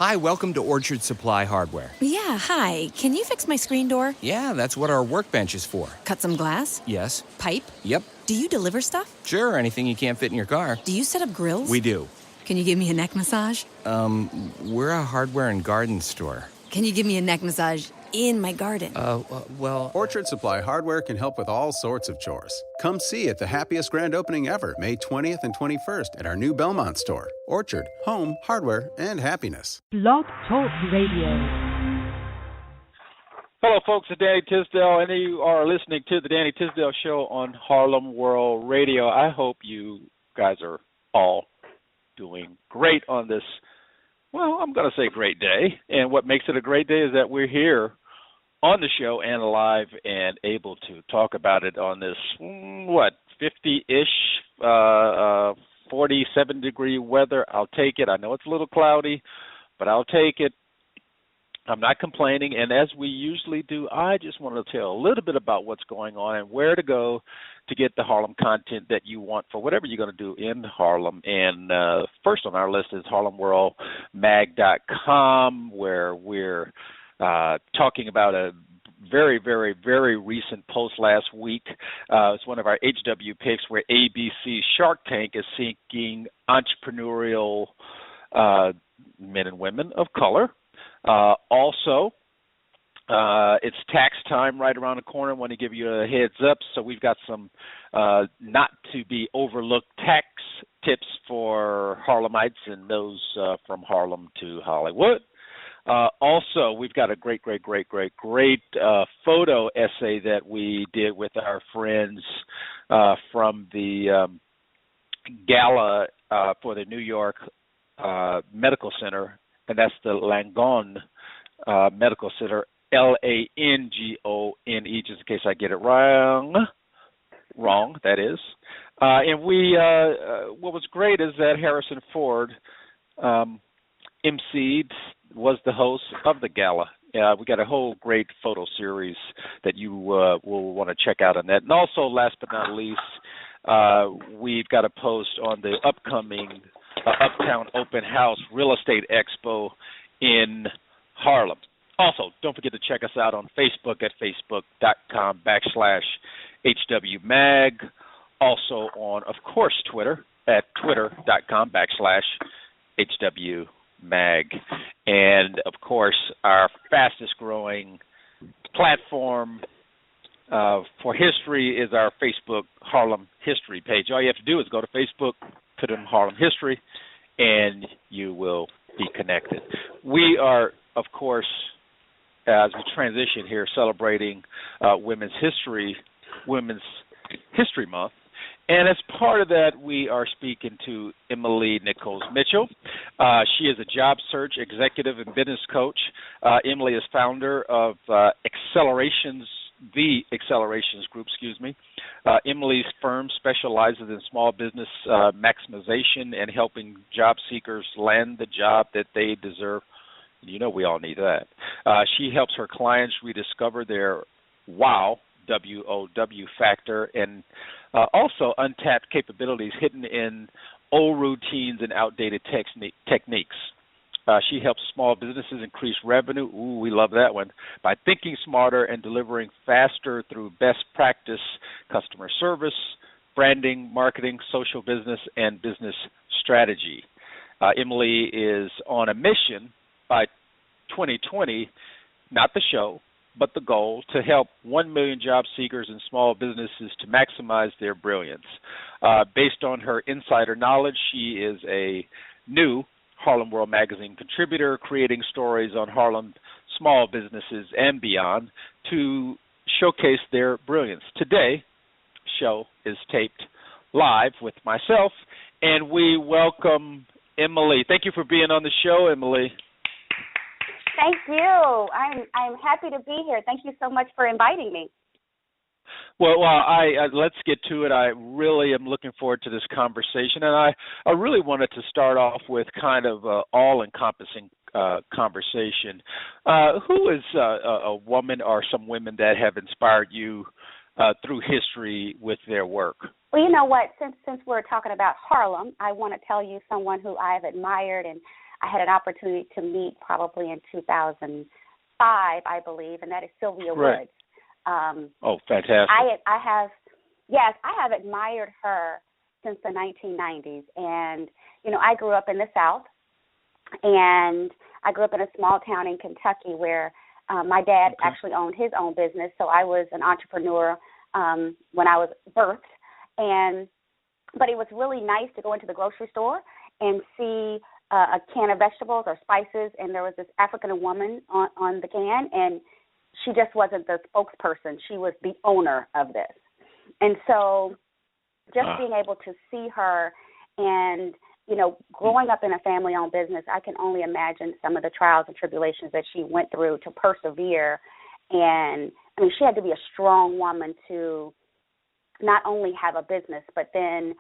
Hi, welcome to Orchard Supply Hardware. Yeah, hi. Can you fix my screen door? Yeah, that's what our workbench is for. Cut some glass? Yes. Pipe? Yep. Do you deliver stuff? Sure, anything you can't fit in your car. Do you set up grills? We do. Can you give me a neck massage? We're a hardware and garden store. Can you give me a neck massage in my garden? Well... Orchard Supply Hardware can help with all sorts of chores. Come see at the happiest grand opening ever, May 20th and 21st at our new Belmont store. Orchard, home, hardware, and happiness. Blog Talk Radio. Hello, folks. It's Danny Tisdale, and you are listening to the Danny Tisdale Show on Harlem World Radio. I hope you guys are all doing great on this, well, I'm going to say great day. And what makes it a great day is that we're here on the show and live and able to talk about it on this, 50-ish, 47-degree weather. I'll take it. I know it's a little cloudy, but I'll take it. I'm not complaining, and as we usually do, I just want to tell a little bit about what's going on and where to go to get the Harlem content that you want for whatever you're going to do in Harlem. And first on our list is harlemworldmag.com, where we're talking about a very, very, very recent post last week. It's one of our HW picks where ABC Shark Tank is seeking entrepreneurial men and women of color. Also, it's tax time right around the corner. I want to give you a heads up. So we've got some not to be overlooked tax tips for Harlemites and those from Harlem to Hollywood. Also, we've got a great photo essay that we did with our friends from the gala for the New York Medical Center, and that's the Langone Medical Center, Langone, just in case I get it wrong, that is. And we, what was great is that Harrison Ford emceed, was the host of the gala. We got a whole great photo series that you will want to check out on that. And also, last but not least, we've got a post on the upcoming Uptown Open House Real Estate Expo in Harlem. Also, don't forget to check us out on Facebook at facebook.com/HWMag. Also on, of course, Twitter at twitter.com/HWMag. And, of course, our fastest growing platform for history is our Facebook Harlem History page. All you have to do is go to Facebook, put in Harlem History, and you will be connected. We are, of course, as we transition here, celebrating Women's History Month. And as part of that, we are speaking to Emily Nichols Mitchell. She is a job search executive and business coach. Emily is founder of the Accelerations Group, Emily's firm specializes in small business maximization and helping job seekers land the job that they deserve. You know we all need that. She helps her clients rediscover their WOW, W-O-W factor, and also untapped capabilities hidden in old routines and outdated techniques. She helps small businesses increase revenue, we love that one, by thinking smarter and delivering faster through best practice customer service, branding, marketing, social business, and business strategy. Emily is on a mission by 2020, not the show, but the goal, to help 1 million job seekers and small businesses to maximize their brilliance. Based on her insider knowledge, she is a new Harlem World Magazine contributor, creating stories on Harlem small businesses and beyond to showcase their brilliance. Today, the show is taped live with myself, and we welcome Emily. Thank you for being on the show, Emily. Thank you. I'm happy to be here. Thank you so much for inviting me. Well, let's get to it. I really am looking forward to this conversation, and I really wanted to start off with kind of an all-encompassing conversation. Who is a woman or some women that have inspired you through history with their work? Well, you know what? Since we're talking about Harlem, I want to tell you someone who I have admired and I had an opportunity to meet probably in 2005, I believe, and that is Silvia Right. Woods. Oh, fantastic. I have admired her since the 1990s. And, I grew up in the South, and I grew up in a small town in Kentucky where my dad actually owned his own business, so I was an entrepreneur when I was birthed. But it was really nice to go into the grocery store and see a can of vegetables or spices, and there was this African woman on the can, and she just wasn't the spokesperson. She was the owner of this. And so just being able to see her and, growing up in a family-owned business, I can only imagine some of the trials and tribulations that she went through to persevere. And, she had to be a strong woman to not only have a business, but then,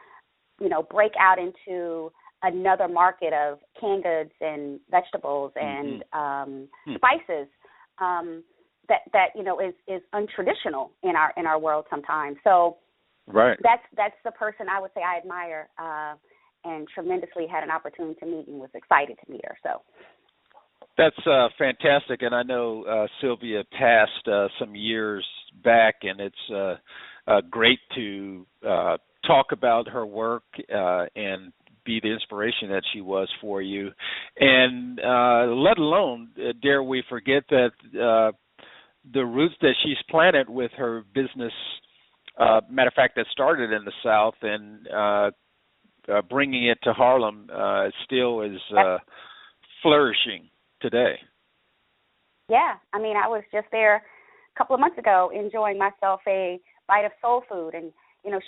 break out into another market of canned goods and vegetables and spices that is untraditional in our world sometimes. So right. That's the person I would say I admire and tremendously had an opportunity to meet and was excited to meet her. So that's fantastic, and I know Silvia passed some years back, and it's great to talk about her work and be the inspiration that she was for you, and let alone dare we forget that the roots that she's planted with her business, matter of fact, that started in the South and bringing it to Harlem still is flourishing today. Yeah, I was just there a couple of months ago enjoying myself a bite of soul food, and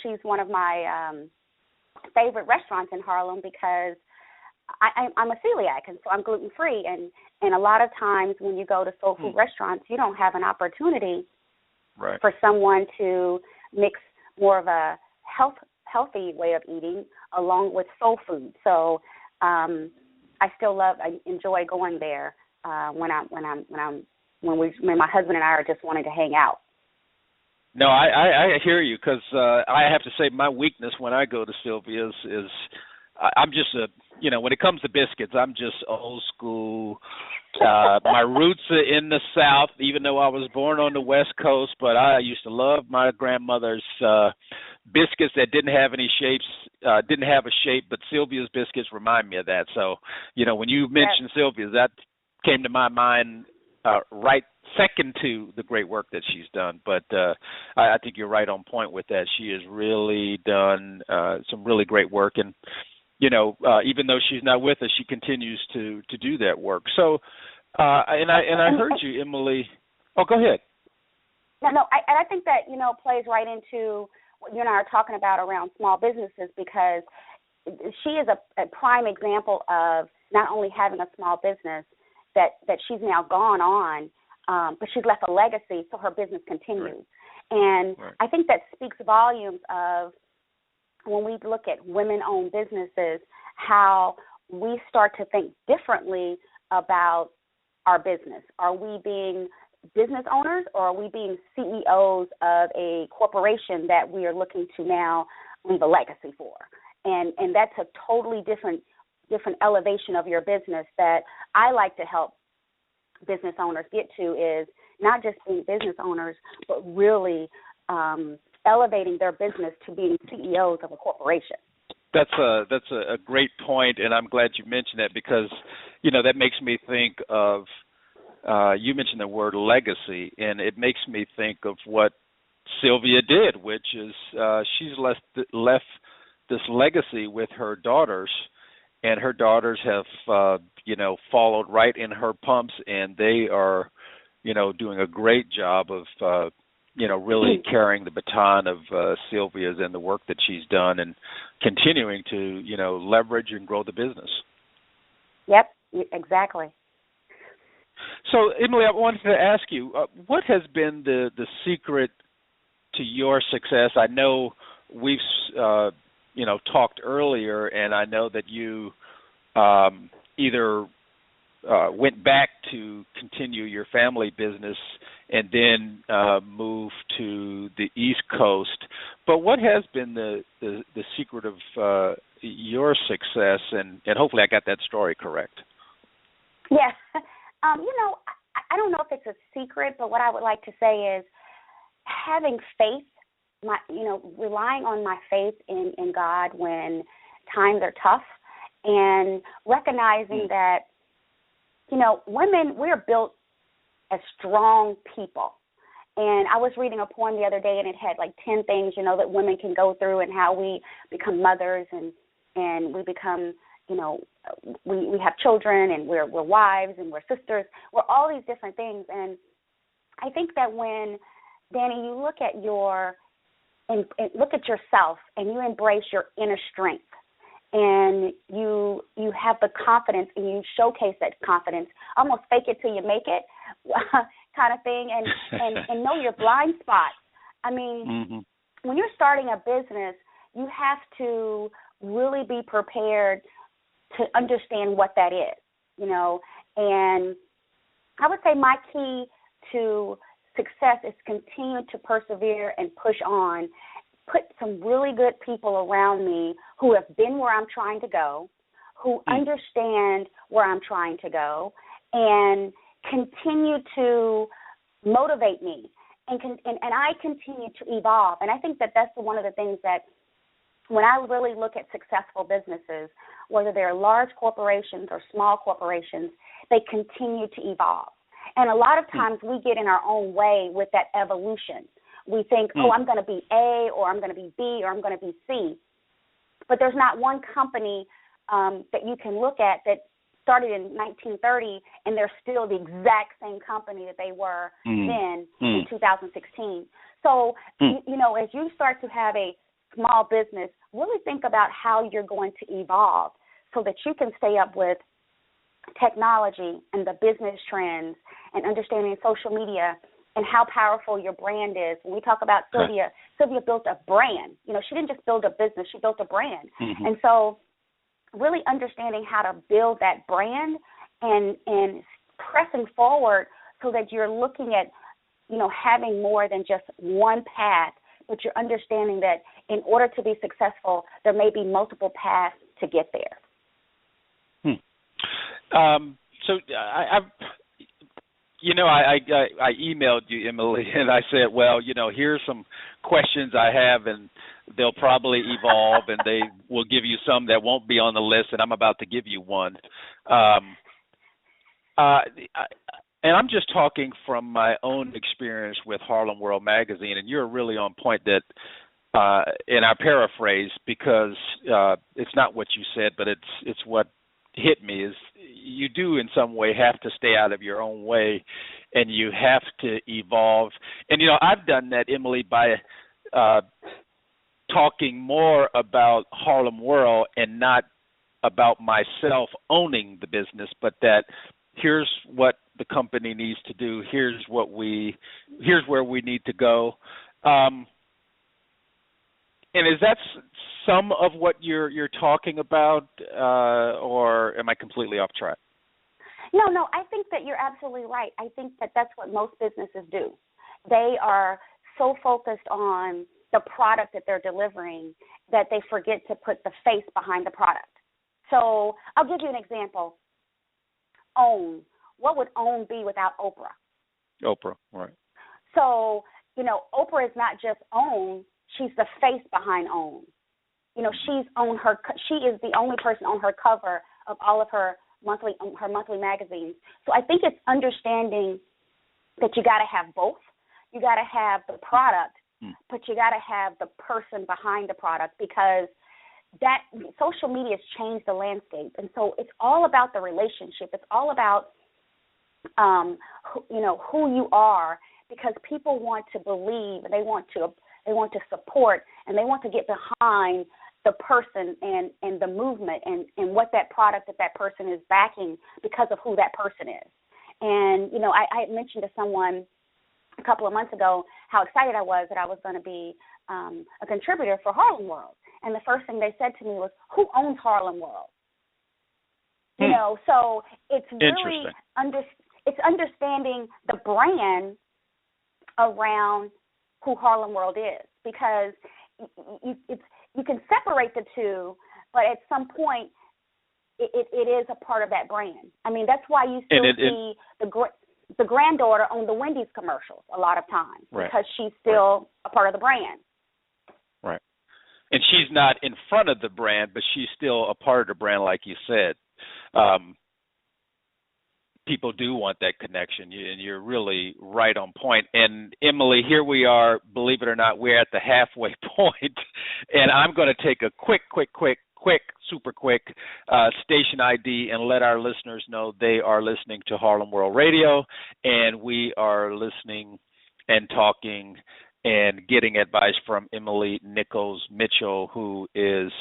she's one of my favorite restaurants in Harlem because I'm a celiac, and so I'm gluten free, and a lot of times when you go to soul food restaurants, you don't have an opportunity for someone to mix more of a healthy way of eating along with soul food. So I enjoy going there when my husband and I are just wanting to hang out. No, I hear you, because I have to say my weakness when I go to Silvia's is I'm just when it comes to biscuits, I'm just old school. My roots are in the South, even though I was born on the West Coast, but I used to love my grandmother's biscuits that didn't have any shapes, didn't have a shape, but Silvia's biscuits remind me of that. So, when you mentioned Silvia's, that came to my mind right second to the great work that she's done. But I think you're right on point with that. She has really done some really great work, and even though she's not with us, she continues to do that work. So, and I heard you, Emily. Oh, go ahead. No, I think that plays right into what you and I are talking about around small businesses, because she is a prime example of not only having a small business that she's now gone on, but she's left a legacy so her business continues. And I think that speaks volumes of when we look at women-owned businesses, how we start to think differently about our business. Are we being business owners, or are we being CEOs of a corporation that we are looking to now leave a legacy for? And that's a totally different elevation of your business that I like to help business owners get to, is not just being business owners, but really elevating their business to being CEOs of a corporation. That's a great point, and I'm glad you mentioned that, because that makes me think of you mentioned the word legacy, and it makes me think of what Silvia did, which is she's left this legacy with her daughters, and her daughters have followed right in her pumps, and they are doing a great job of really carrying the baton of Silvia's and the work that she's done, and continuing to leverage and grow the business. Yep, exactly. So, Emily, I wanted to ask you, what has been the secret to your success? I know we've talked earlier, and I know that you either went back to continue your family business and then moved to the East Coast. But what has been the secret of your success? And hopefully I got that story correct. Yeah. I don't know if it's a secret, but what I would like to say is having faith, relying on my faith in God when times are tough, and recognizing that, women, we're built as strong people. And I was reading a poem the other day, and it had like 10 things, that women can go through, and how we become mothers, and we become, we have children, and we're wives, and we're sisters. We're all these different things. And I think that when, Danny, you look at yourself, and you embrace your inner strength, and you have the confidence, and you showcase that confidence, almost fake it till you make it kind of thing, and know your blind spots. I mean, when you're starting a business, you have to really be prepared to understand what that is, and I would say my key to success is continue to persevere and push on. Put some really good people around me who have been where I'm trying to go, who understand where I'm trying to go, and continue to motivate me. And I continue to evolve. And I think that that's one of the things that when I really look at successful businesses, whether they're large corporations or small corporations, they continue to evolve. And a lot of times we get in our own way with that evolution. We think, I'm going to be A, or I'm going to be B, or I'm going to be C. But there's not one company that you can look at that started in 1930, and they're still the exact same company that they were then in 2016. So, as you start to have a small business, really think about how you're going to evolve so that you can stay up with technology and the business trends and understanding social media and how powerful your brand is. When we talk about Silvia, Silvia built a brand. She didn't just build a business, she built a brand. And so really understanding how to build that brand and pressing forward so that you're looking at, having more than just one path, but you're understanding that in order to be successful, there may be multiple paths to get there. So I emailed you, Emily, and I said, well, here's some questions I have, and they'll probably evolve, and they will give you some that won't be on the list, and I'm about to give you one. And I'm just talking from my own experience with Harlem World Magazine, and you're really on point that, and I paraphrase because it's not what you said, but it's what hit me, is you do in some way have to stay out of your own way, and you have to evolve. And, I've done that, Emily, by talking more about Harlem World and not about myself owning the business, but that here's what the company needs to do, here's where we need to go. And is that some of what you're talking about, or am I completely off track? No, I think that you're absolutely right. I think that that's what most businesses do. They are so focused on the product that they're delivering that they forget to put the face behind the product. So I'll give you an example. OWN. What would OWN be without Oprah? Oprah, right. So, Oprah is not just OWN. She's the face behind OWN. She is the only person on her cover of all of her monthly magazines. So I think it's understanding that you got to have both. You got to have the product, but you got to have the person behind the product, because that social media has changed the landscape. And so it's all about the relationship. It's all about who you are, because people want to believe, and they want to support, and they want to get behind the person and the movement and what that product that person is backing because of who that person is. And, I had mentioned to someone a couple of months ago how excited I was that I was going to be a contributor for Harlem World. And the first thing they said to me was, who owns Harlem World? So it's really it's understanding the brand around who Harlem World is, because you can separate the two, but at some point it is a part of that brand. I mean, that's why you still see the granddaughter on the Wendy's commercials a lot of times, right, because she's still a part of the brand. Right. And she's not in front of the brand, but she's still a part of the brand, like you said. People do want that connection, and you're really right on point. And, Emily, here we are, believe it or not, we're at the halfway point, and I'm going to take a quick, super quick station ID and let our listeners know they are listening to Harlem World Radio, and we are listening and talking and getting advice from Emily Nichols Mitchell, who is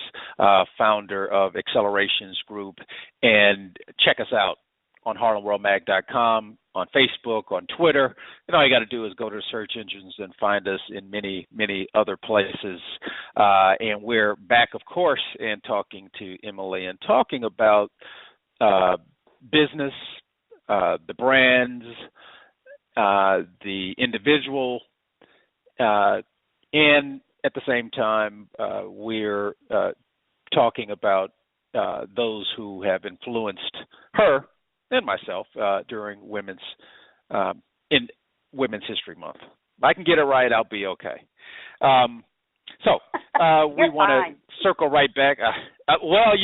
founder of Accelerations Group. And check us out on HarlemWorldMag.com, on Facebook, on Twitter. And all you got to do is go to search engines and find us in many, many other places. And we're back, of course, and talking to Emily and talking about business, the brands, the individual, and at the same time, we're talking about those who have influenced her and myself during Women's History Month. If I can get it right, I'll be okay. So we want to circle right back. Well,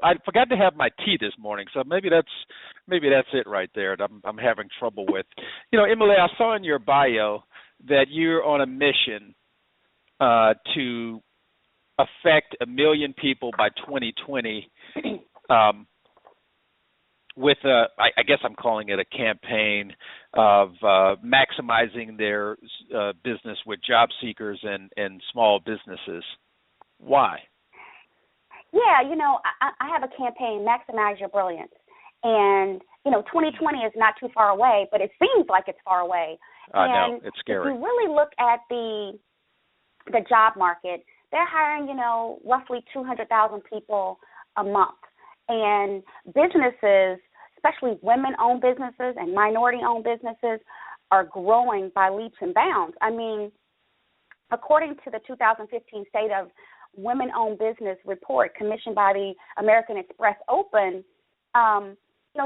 I forgot to have my tea this morning, so maybe that's it right there that I'm having trouble with. Emily, I saw in your bio that you're on a mission to affect 1 million people by 2020. With I guess I'm calling it a campaign of maximizing their business with job seekers and small businesses. Why? Yeah, I have a campaign, Maximize Your Brilliance. And, 2020 is not too far away, but it seems like it's far away. I know, it's scary. If you really look at the job market, they're hiring, roughly 200,000 people a month. And businesses, especially women-owned businesses and minority-owned businesses, are growing by leaps and bounds. I mean, according to the 2015 State of Women-Owned Business report commissioned by the American Express Open,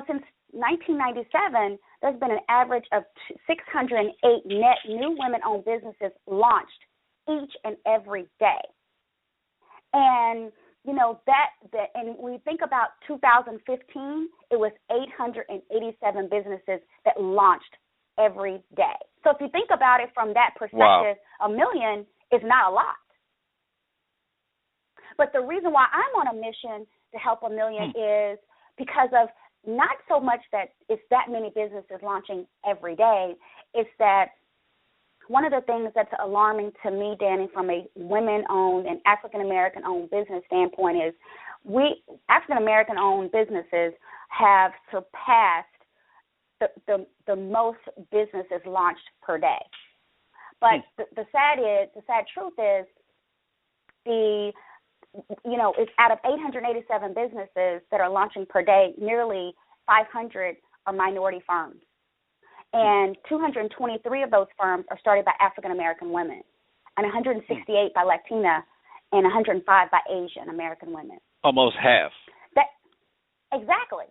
since 1997, there's been an average of 608 net new women-owned businesses launched each and every day. And and when you think about 2015, it was 887 businesses that launched every day. So if you think about it from that perspective, wow, 1 million is not a lot. But the reason why I'm on a mission to help 1 million is because of not so much that it's that many businesses launching every day, it's that one of the things that's alarming to me, Danny, from a women-owned and African-American-owned business standpoint is African-American-owned businesses have surpassed the most businesses launched per day. But the sad truth is it's out of 887 businesses that are launching per day, nearly 500 are minority firms. And 223 of those firms are started by African-American women, and 168 by Latina, and 105 by Asian American women. Almost half. Exactly.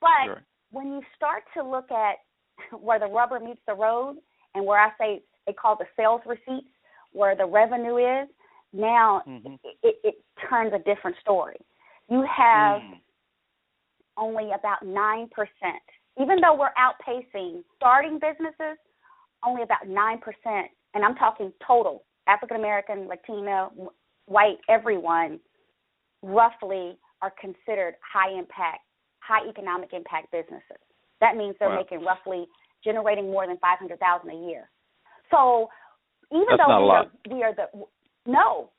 But sure, when you start to look at where the rubber meets the road, and where I say they call the sales receipts, where the revenue is, now it turns a different story. You have only about 9%. Even though we're outpacing starting businesses, only about 9%, and I'm talking total, African-American, Latina, white, everyone, roughly are considered high economic impact businesses. That means they're making roughly, generating more than $500,000 a year. So even That's though not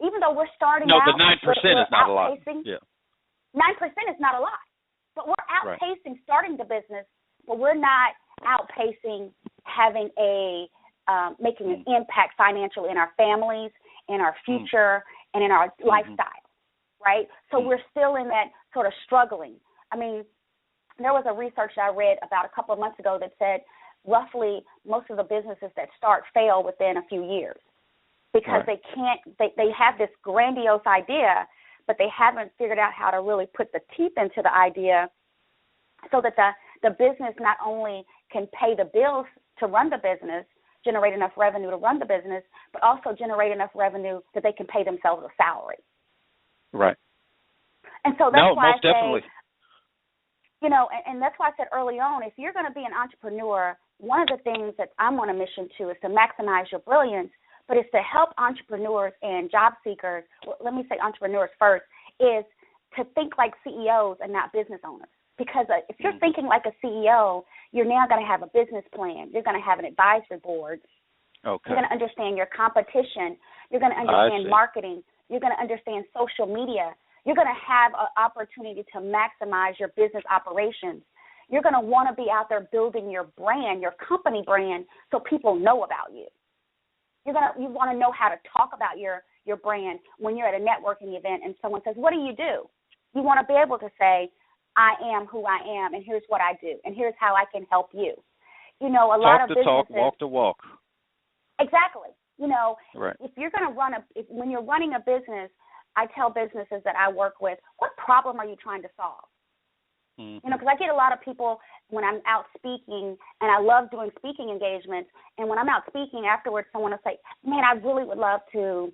even though we're starting out. No, the 9% is not a lot. Yeah. 9% is not a lot. But we're outpacing starting the business, but we're not outpacing having making an impact financially in our families, in our future, and in our lifestyle, right? So we're still in that sort of struggling. I mean, there was a research I read about a couple of months ago that said roughly most of the businesses that start fail within a few years because they have this grandiose idea, but they haven't figured out how to really put the teeth into the idea so that the business not only can pay the bills to run the business, generate enough revenue to run the business, but also generate enough revenue that they can pay themselves a salary. Right. And so that's why most definitely. You know, and that's why I said early on, if you're going to be an entrepreneur, one of the things that I'm on a mission to is to maximize your brilliance, but it's to help entrepreneurs and job seekers, let me say entrepreneurs first, is to think like CEOs and not business owners. Because if you're thinking like a CEO, you're now going to have a business plan. You're going to have an advisory board. Okay. You're going to understand your competition. You're going to understand marketing. You're going to understand social media. You're going to have an opportunity to maximize your business operations. You're going to want to be out there building your brand, your company brand, so people know about you. You want to know how to talk about your brand when you're at a networking event and someone says, "What do?" You want to be able to say, "I am who I am, and here's what I do, and here's how I can help you." You know, a lot of businesses. Talk the talk, walk the walk. Exactly. You know, right. If you're going to when you're running a business, I tell businesses that I work with, what problem are you trying to solve? Mm-hmm. You know, because I get a lot of people when I'm out speaking, and I love doing speaking engagements, and when I'm out speaking afterwards, someone will say, "Man, I really would love to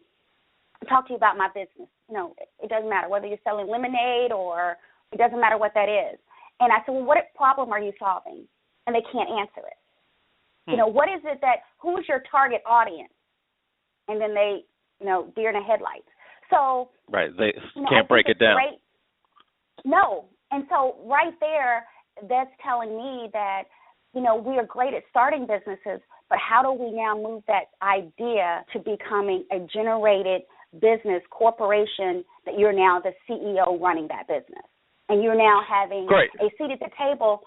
talk to you about my business." You know, it doesn't matter whether you're selling lemonade or it doesn't matter what that is. And I said, "Well, what problem are you solving?" And they can't answer it. You know, what is it who's your target audience? And then they, deer in the headlights. So right, they can't break it down. Great. No, and so right there, that's telling me that, we are great at starting businesses, but how do we now move that idea to becoming a generated business corporation that you're now the CEO running that business? And you're now having a seat at the table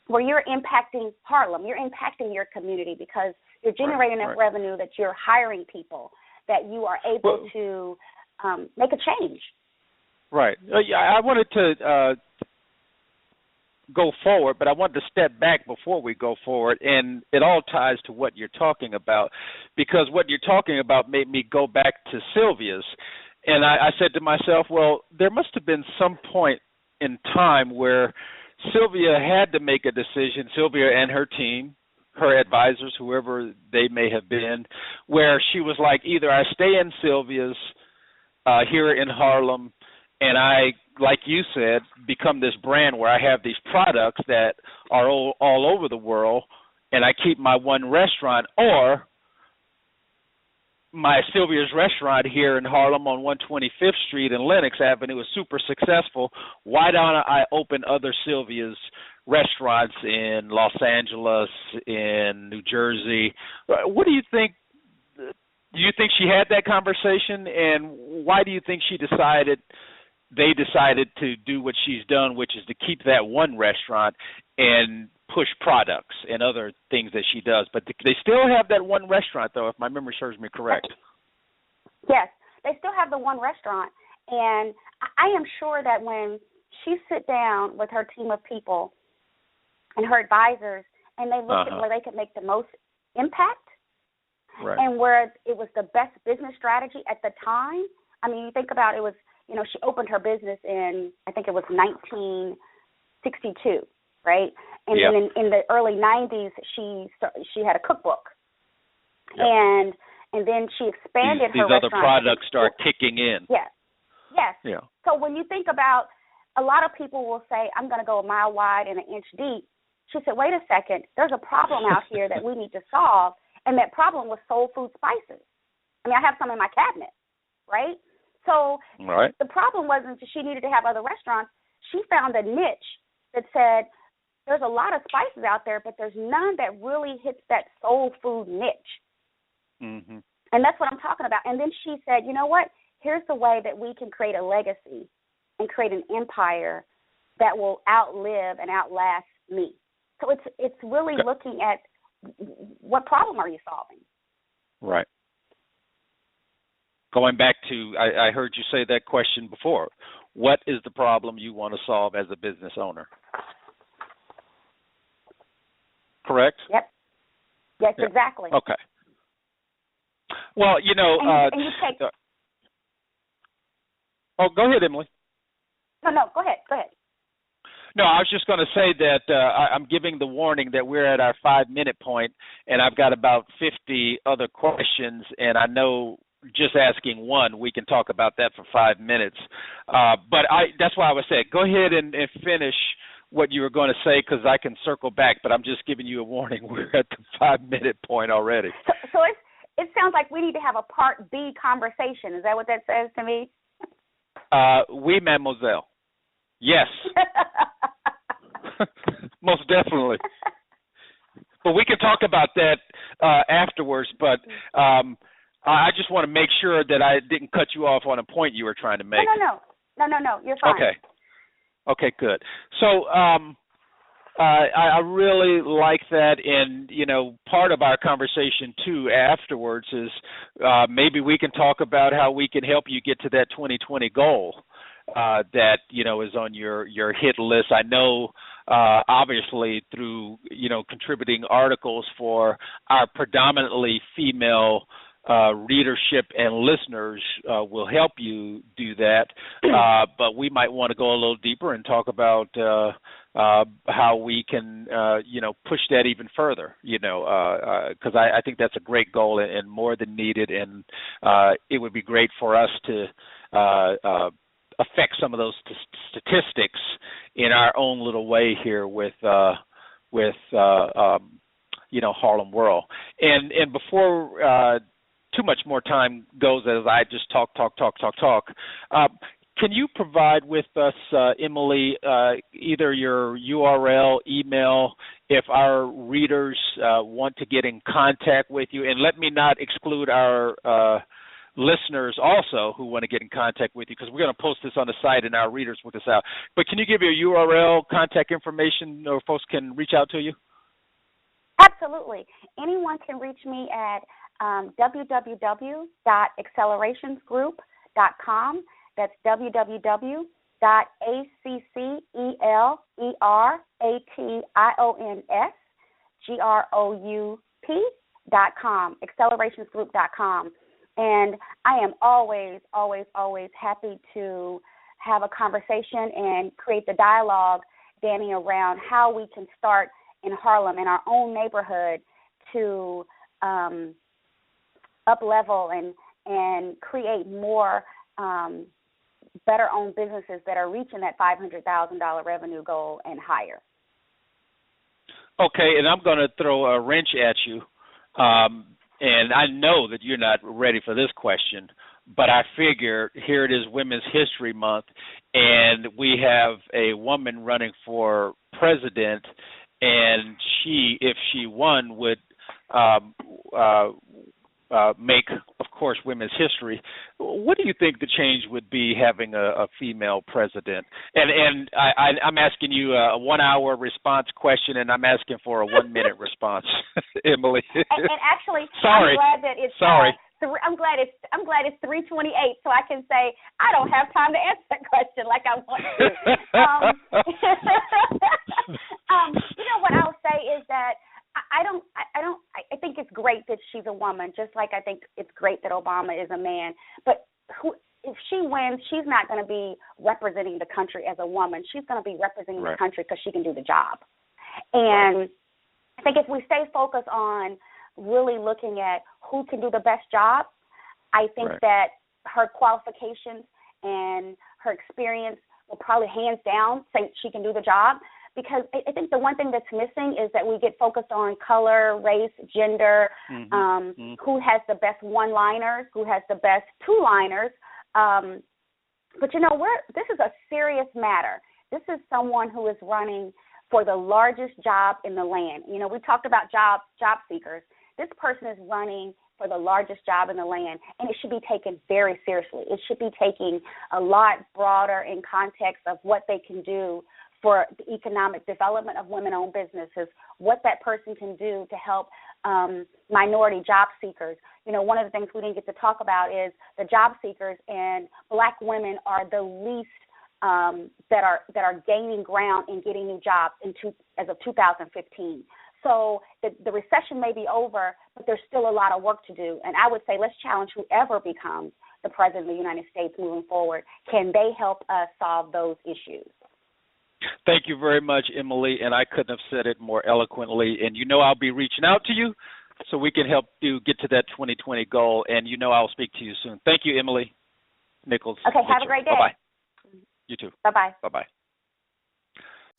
where you're impacting Harlem, you're impacting your community because you're generating enough revenue that you're hiring people, that you are able to make a change. Right. I wanted to go forward, but I wanted to step back before we go forward, and it all ties to what you're talking about, because what you're talking about made me go back to Silvia's. And I said to myself, well, there must have been some point in time where Silvia had to make a decision, Silvia and her team, her advisors, whoever they may have been, where she was like, either I stay in Silvia's here in Harlem and I, like you said, become this brand where I have these products that are all over the world and I keep my one restaurant, or my Silvia's restaurant here in Harlem on 125th Street and Lenox Avenue is super successful. Why don't I open other Silvia's restaurants in Los Angeles, in New Jersey? What do you think? Do you think she had that conversation, and why do you think they decided to do what she's done, which is to keep that one restaurant and push products and other things that she does? But they still have that one restaurant, though, if my memory serves me correct. Yes, they still have the one restaurant. And I am sure that when she sit down with her team of people and her advisors and they look at where they could make the most impact and where it was the best business strategy at the time. I mean, you think about it was, she opened her business in, I think it was 1962. Right, and then in the early 90s, she had a cookbook, and then she expanded her restaurant. These other products start kicking in. Yes. Yeah. So when you think about, a lot of people will say, "I'm going to go a mile wide and an inch deep." She said, "Wait a second, there's a problem out here that we need to solve," and that problem was soul food spices. I mean, I have some in my cabinet, right? So the problem wasn't that she needed to have other restaurants. She found a niche that said, there's a lot of spices out there, but there's none that really hits that soul food niche. Mm-hmm. And that's what I'm talking about. And then she said, you know what? Here's the way that we can create a legacy and create an empire that will outlive and outlast me. So it's really looking at what problem are you solving? Right. Going back to, I heard you say that question before. What is the problem you want to solve as a business owner? Correct? Yep. Yes, exactly. Okay. Well, and you take, Oh, go ahead, Emily. No, go ahead. No, I was just going to say that I'm giving the warning that we're at our 5-minute point, and I've got about 50 other questions, and I know just asking one, we can talk about that for 5 minutes. But that's why I was saying, go ahead and finish what you were going to say, because I can circle back, but I'm just giving you a warning. We're at the 5-minute point already. So it sounds like we need to have a Part B conversation. Is that what that says to me? Oui, mademoiselle. Yes. Most definitely. But we can talk about that afterwards, but I just want to make sure that I didn't cut you off on a point you were trying to make. No, you're fine. Okay, good. So I really like that, and, part of our conversation, too, afterwards is maybe we can talk about how we can help you get to that 2020 goal that, is on your hit list. I know, obviously, through, contributing articles for our predominantly female readership and listeners will help you do that. But we might want to go a little deeper and talk about how we can, push that even further, because I think that's a great goal and more than needed. And it would be great for us to affect some of those statistics in our own little way here with Harlem World. And before too much more time goes as I just talk, can you provide with us, Emily, either your URL, email, if our readers want to get in contact with you? And let me not exclude our listeners also who want to get in contact with you, because we're going to post this on the site and our readers will this out. But can you give your URL, contact information, or folks can reach out to you? Absolutely. Anyone can reach me at www.accelerationsgroup.com. That's www.accelerationsgroup.com, accelerationsgroup.com. And I am always happy to have a conversation and create the dialogue, Danny, around how we can start in Harlem, in our own neighborhood, to up-level and create more better-owned businesses that are reaching that $500,000 revenue goal and higher. Okay, and I'm going to throw a wrench at you. And I know that you're not ready for this question, but I figure here it is, Women's History Month, and we have a woman running for president, and she, if she won, would make, of course, women's history. What do you think the change would be having a female president? And I'm asking you a 1-hour response question, and I'm asking for a 1-minute response, Emily. And actually, sorry. I'm glad that it's sorry. I'm glad it's 3:28, so I can say I don't have time to answer that question like I want to. What I'll say is that I think it's great that she's a woman, just like I think it's great that Obama is a man. But if she wins, she's not going to be representing the country as a woman. She's going to be representing the country because she can do the job. And I think if we stay focused on really looking at who can do the best job, I think that her qualifications and her experience will probably hands down say she can do the job. Because I think the one thing that's missing is that we get focused on color, race, gender, who has the best one-liners, who has the best two-liners. But, this is a serious matter. This is someone who is running for the largest job in the land. We talked about job seekers. This person is running for the largest job in the land, and it should be taken very seriously. It should be taken a lot broader in context of what they can do for the economic development of women-owned businesses, what that person can do to help minority job seekers. One of the things we didn't get to talk about is the job seekers, and Black women are the least that are gaining ground in getting new jobs as of 2015. So the recession may be over, but there's still a lot of work to do. And I would say let's challenge whoever becomes the President of the United States moving forward. Can they help us solve those issues? Thank you very much, Emily, and I couldn't have said it more eloquently. And you know I'll be reaching out to you so we can help you get to that 2020 goal, and you know I'll speak to you soon. Thank you, Emily Nichols. Okay, Mitchell. have a great day. Bye-bye. You too. Bye-bye. Bye-bye.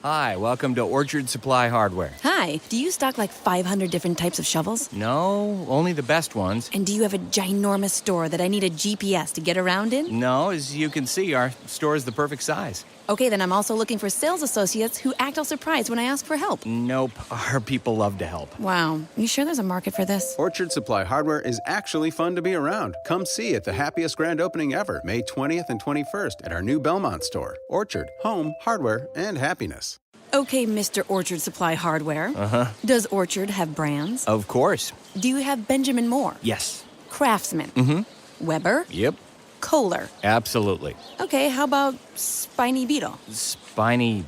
Hi, welcome to Orchard Supply Hardware. Hi, do you stock like 500 different types of shovels? No, only the best ones. And do you have a ginormous store that I need a GPS to get around in? No, as you can see, our store is the perfect size. Okay, then I'm also looking for sales associates who act all surprised when I ask for help. Nope, our people love to help. Wow, you sure there's a market for this? Orchard Supply Hardware is actually fun to be around. Come see at the happiest grand opening ever, May 20th and 21st at our new Belmont store. Orchard, home, hardware, and happiness. Okay, Mr. Orchard Supply Hardware. Uh-huh. Does Orchard have brands? Of course. Do you have Benjamin Moore? Yes. Craftsman? Mm-hmm. Weber? Yep. Kohler? Absolutely. Okay, how about Spiny Beetle? Spiny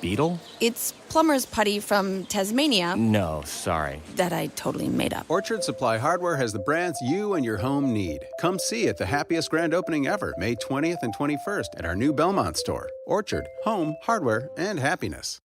beetle? It's plumber's putty from Tasmania No, sorry. that I totally made up. Orchard Supply Hardware has the brands you and your home need. Come see at the happiest grand opening ever, May 20th and 21st at our new Belmont store. Orchard, home, hardware, and happiness.